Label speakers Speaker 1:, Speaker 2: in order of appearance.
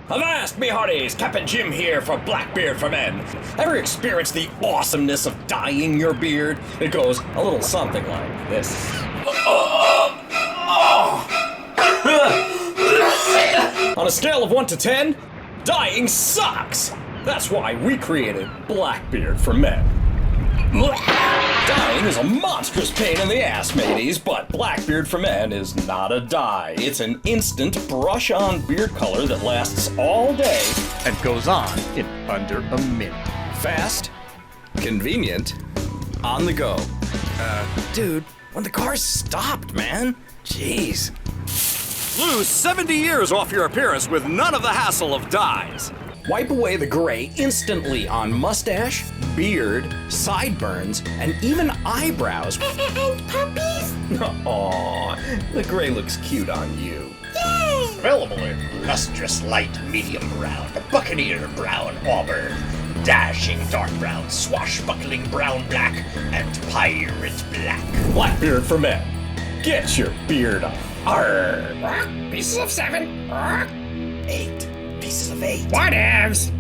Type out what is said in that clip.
Speaker 1: Avast, me hearties! Captain Jim here for Blackbeard for Men. Ever experienced the awesomeness of dyeing your beard? It goes a little something like this. On a scale of 1 to 10, dyeing sucks! That's why we created Blackbeard for Men. Dyeing is a monstrous pain in the ass, mateys, but Blackbeard for Men is not a dye. It's an instant brush-on beard color that lasts all day
Speaker 2: and goes on in under a minute.
Speaker 1: Fast, convenient, on the go. Dude, when the car stopped, man. Jeez.
Speaker 3: Lose 70 years off your appearance with none of the hassle of dyes.
Speaker 1: Wipe away the gray instantly on mustache, beard, sideburns, and even eyebrows.
Speaker 4: And puppies?
Speaker 1: Aw, the gray looks cute on you.
Speaker 4: Yay!
Speaker 5: Available in lustrous light medium brown, buccaneer brown auburn, dashing dark brown, swashbuckling brown black, and pirate black.
Speaker 1: Blackbeard for Men. Get your beard on.
Speaker 5: Arr! Pieces of 7. 8 pieces of 8.
Speaker 4: Whatevs?